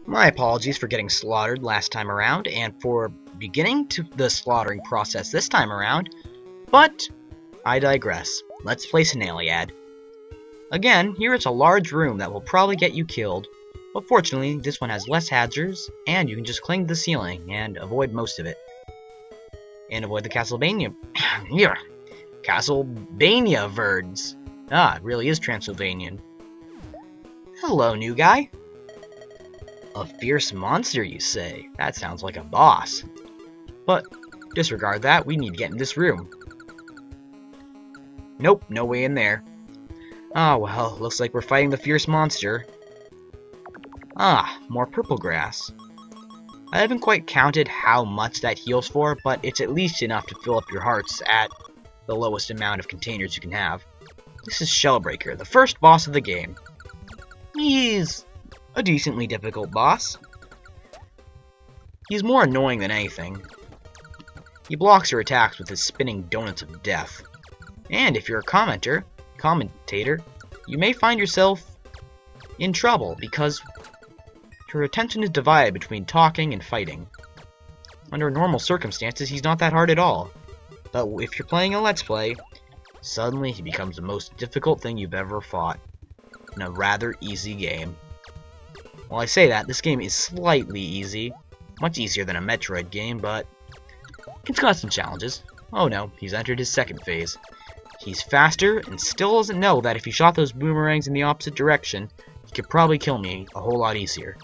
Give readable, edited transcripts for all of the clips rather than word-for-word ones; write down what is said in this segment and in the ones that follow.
My apologies for getting slaughtered last time around, and for beginning the slaughtering process this time around, but I digress. Let's play Snailiad. Again, here it's a large room that will probably get you killed, but fortunately this one has less hazards, and you can just cling to the ceiling and avoid most of it. And avoid the Castlevania... Castlevania verds. Ah, it really is Transylvanian. Hello, new guy. A fierce monster, you say? That sounds like a boss. But, disregard that, we need to get in this room. Nope, no way in there. Ah, well, looks like we're fighting the fierce monster. Ah, more purple grass. I haven't quite counted how much that heals for, but it's at least enough to fill up your hearts at the lowest amount of containers you can have. This is Shellbreaker, the first boss of the game. He's a decently difficult boss. He's more annoying than anything. He blocks your attacks with his spinning donuts of death. And if you're a commentator, you may find yourself in trouble because your attention is divided between talking and fighting. Under normal circumstances, he's not that hard at all. But if you're playing a Let's Play, suddenly he becomes the most difficult thing you've ever fought in a rather easy game. Well, I say that, this game is slightly easy. Much easier than a Metroid game, but it's got some challenges. Oh no, he's entered his second phase. He's faster, and still doesn't know that if he shot those boomerangs in the opposite direction, he could probably kill me a whole lot easier.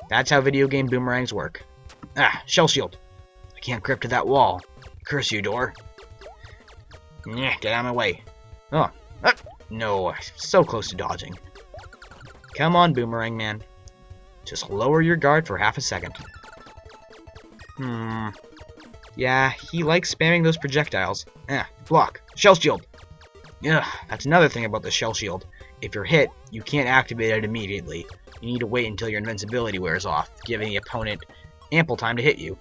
That's how video game boomerangs work. Ah, shell shield. I can't grip to that wall. Curse you, door. Get out of my way. Oh, no, so close to dodging. Come on, boomerang man. Just lower your guard for half a second. Yeah, he likes spamming those projectiles. Block. Shell shield. That's another thing about the shell shield. If you're hit, you can't activate it immediately. You need to wait until your invincibility wears off, giving the opponent ample time to hit you.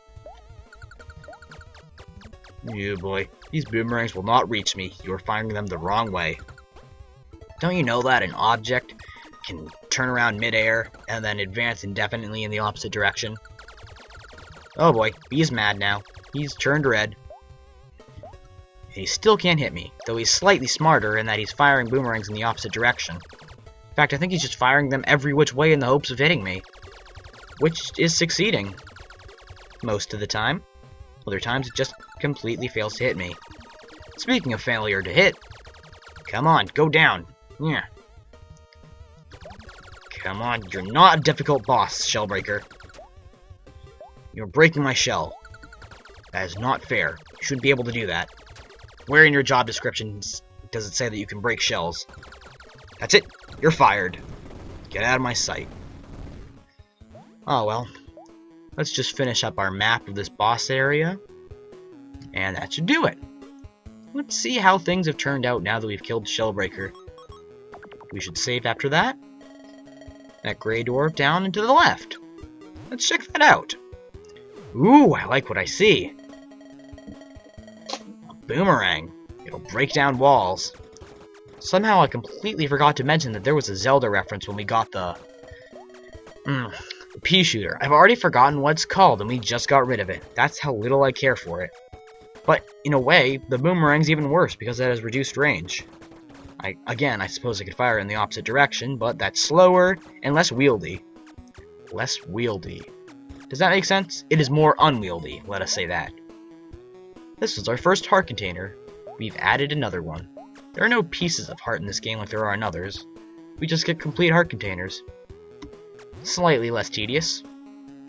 Yeah, boy. These boomerangs will not reach me. You are firing them the wrong way. Don't you know that an object can turn around mid-air and then advance indefinitely in the opposite direction? Oh boy, he's mad now. He's turned red. And he still can't hit me, though he's slightly smarter in that he's firing boomerangs in the opposite direction. In fact, I think he's just firing them every which way in the hopes of hitting me. Which is succeeding. Most of the time. Other times it just completely fails to hit me. Speaking of failure to hit, come on, go down. Yeah. Come on, you're not a difficult boss, Shellbreaker. You're breaking my shell. That is not fair. You shouldn't be able to do that. Where in your job description does it say that you can break shells? That's it. You're fired. Get out of my sight. Oh well. Let's just finish up our map of this boss area. And that should do it. Let's see how things have turned out now that we've killed Shellbreaker. We should save after that. That gray door down and to the left. Let's check that out. Ooh, I like what I see. A boomerang. It'll break down walls. Somehow I completely forgot to mention that there was a Zelda reference when we got the pea shooter. I've already forgotten what it's called and we just got rid of it. That's how little I care for it. But in a way, the boomerang's even worse because it has reduced range. I suppose I could fire in the opposite direction, but that's slower and less wieldy. Less wieldy. Does that make sense? It is more unwieldy, let us say that. This was our first heart container. We've added another one. There are no pieces of heart in this game like there are in others. We just get complete heart containers. Slightly less tedious.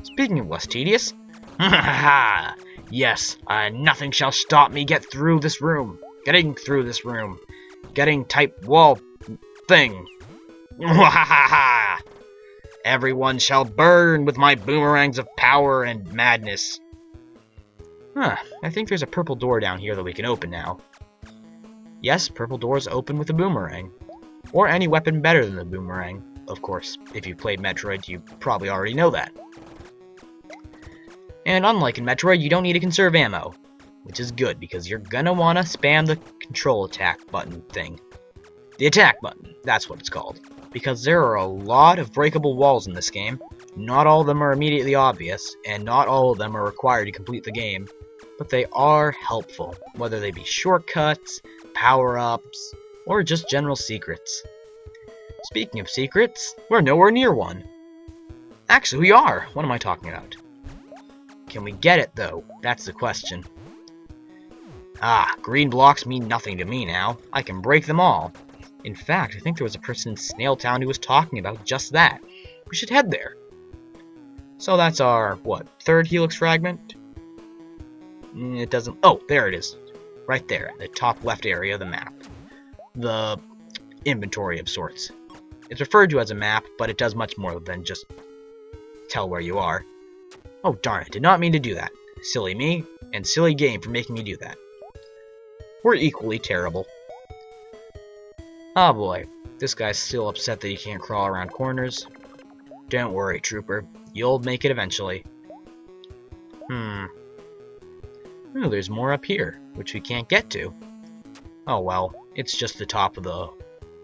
Speaking of less tedious, yes, nothing shall stop me getting through this room. Getting type wall thing. Everyone shall burn with my boomerangs of power and madness. I think there's a purple door down here that we can open now. Yes, purple doors open with a boomerang. Or any weapon better than the boomerang. Of course, if you've played Metroid, you probably already know that. And unlike in Metroid, you don't need to conserve ammo. Which is good, because you're gonna wanna spam the control attack button thing. The attack button, that's what it's called. Because there are a lot of breakable walls in this game, Not all of them are immediately obvious, and not all of them are required to complete the game, but they are helpful, whether they be shortcuts, power-ups, or just general secrets. Speaking of secrets, we're nowhere near one. Actually, we are! What am I talking about? Can we get it, though? That's the question. Ah, green blocks mean nothing to me now. I can break them all. In fact, I think there was a person in Snail Town who was talking about just that. We should head there. So that's our, what, third helix fragment? It doesn't... Oh, there it is. Right there, the top left area of the map. The inventory of sorts. It's referred to as a map, but it does much more than just tell where you are. Oh, darn it, did not mean to do that. Silly me, and silly game for making me do that. We're equally terrible. Oh boy, this guy's still upset that he can't crawl around corners. Don't worry, Trooper. You'll make it eventually. Oh, there's more up here, which we can't get to. Oh well, it's just the top of the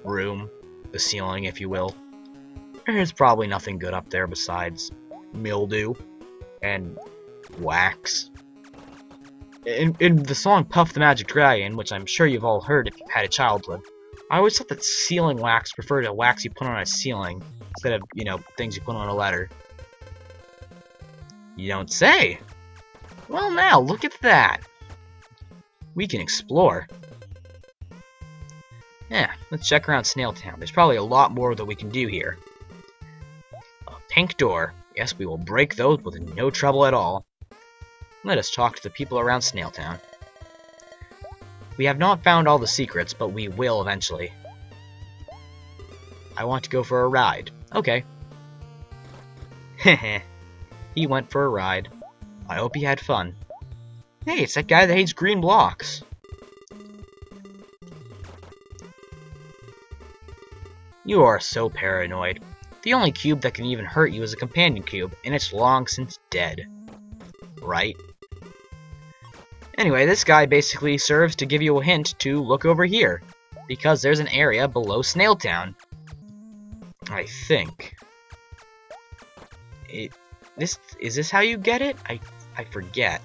room, the ceiling, if you will. There's probably nothing good up there besides mildew and wax. In the song Puff the Magic Dragon, which I'm sure you've all heard if you've had a childhood, I always thought that ceiling wax referred to wax you put on a ceiling instead of, you know, things you put on a letter. You don't say! Well now, look at that! We can explore. Yeah, let's check around Snail Town. There's probably a lot more that we can do here. A pink door. Yes, we will break those with no trouble at all. Let us talk to the people around Snail Town. We have not found all the secrets, but we will eventually. I want to go for a ride. Okay. Heh. He went for a ride. I hope he had fun. Hey, it's that guy that hates green blocks. You are so paranoid. The only cube that can even hurt you is a companion cube, and it's long since dead. Right? Anyway, this guy basically serves to give you a hint to look over here, because there's an area below Snail Town. I think. Is this how you get it? I forget.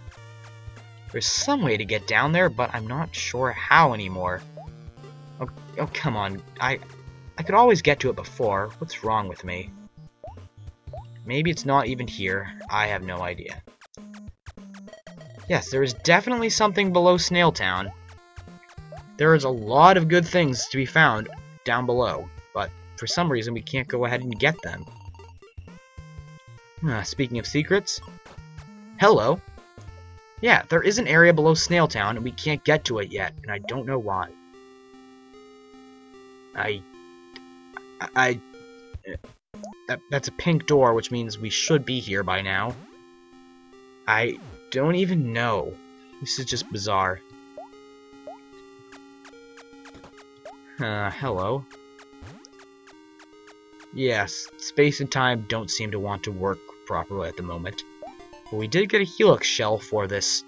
There's some way to get down there, but I'm not sure how anymore. Oh come on. I could always get to it before. What's wrong with me? Maybe it's not even here. I have no idea. Yes, there is definitely something below Snail Town. There is a lot of good things to be found down below, but for some reason we can't go ahead and get them. Speaking of secrets... Hello! Yeah, there is an area below Snail Town, and we can't get to it yet, and I don't know why. That's a pink door, which means we should be here by now. I don't even know. This is just bizarre. Hello. Yes, space and time don't seem to want to work properly at the moment. But we did get a helix shell for this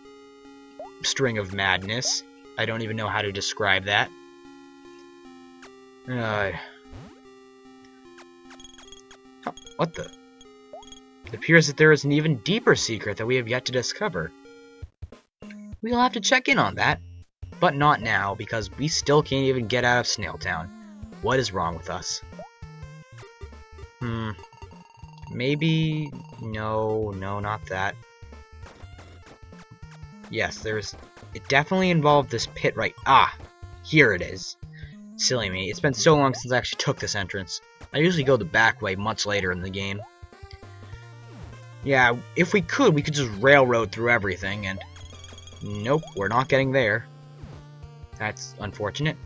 string of madness. I don't even know how to describe that. What the? It appears that there is an even deeper secret that we have yet to discover. We'll have to check in on that. But not now, because we still can't even get out of Snail Town. What is wrong with us? Maybe... No, not that. Yes, it definitely involved this pit right... Ah! Here it is. Silly me, it's been so long since I actually took this entrance. I usually go the back way much later in the game. Yeah, if we could just railroad through everything, and... Nope, we're not getting there. That's unfortunate.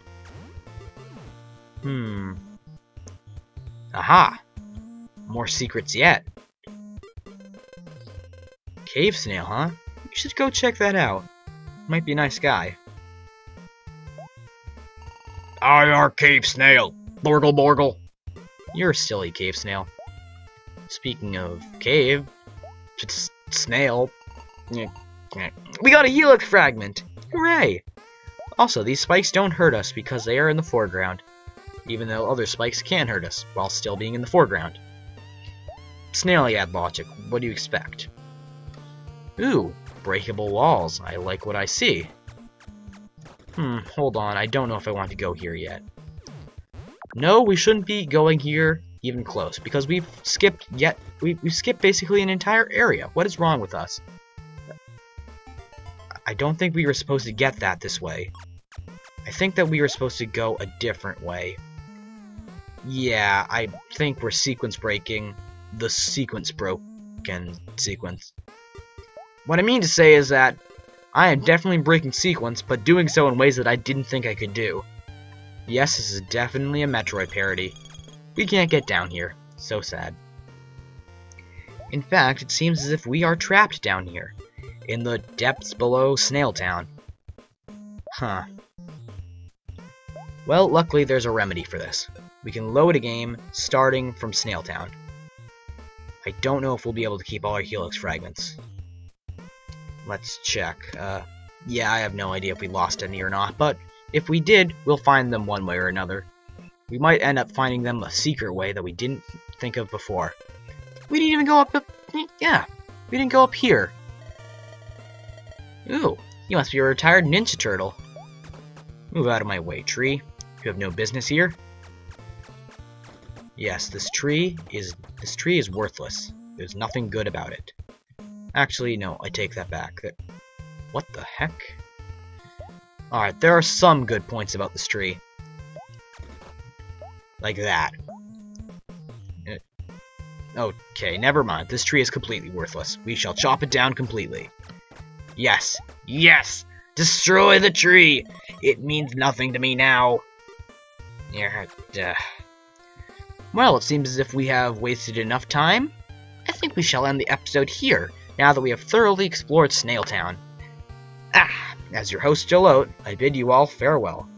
Aha! More secrets yet. Cave Snail, huh? You should go check that out. Might be a nice guy. I are Cave Snail. Borgle borgle. You're a silly Cave Snail. Speaking of cave, it's snail. We got a helix fragment! Hooray! Also, these spikes don't hurt us because they are in the foreground, even though other spikes can hurt us while still being in the foreground. Snailiad logic. What do you expect? Ooh, breakable walls. I like what I see. Hold on. I don't know if I want to go here yet. No, we shouldn't be going here even close, because we've skipped we've skipped basically an entire area. What is wrong with us? I don't think we were supposed to get that this way. I think that we were supposed to go a different way. Yeah, I think we're sequence breaking the sequence broken sequence. What I mean to say is that I am definitely breaking sequence, but doing so in ways that I didn't think I could do. Yes, this is definitely a Metroid parody. We can't get down here. So sad. In fact, it seems as if we are trapped down here, in the depths below Snail Town. Huh. Well, luckily there's a remedy for this. We can load a game starting from Snail Town. I don't know if we'll be able to keep all our Helix fragments. Let's check. Yeah, I have no idea if we lost any or not, but if we did, we'll find them one way or another. We might end up finding them a secret way that we didn't think of before. We didn't even go up yeah, we didn't go up here. Ooh, you must be a retired Ninja Turtle. Move out of my way, tree. You have no business here. Yes, this tree is worthless. There's nothing good about it. Actually, no, I take that back. What the heck? Alright, there are some good points about this tree. Like that. Okay, never mind. This tree is completely worthless. We shall chop it down completely. Yes! Yes! Destroy the tree! It means nothing to me now. Well, it seems as if we have wasted enough time. I think we shall end the episode here, now that we have thoroughly explored Snail Town. As your host, Jolote, I bid you all farewell.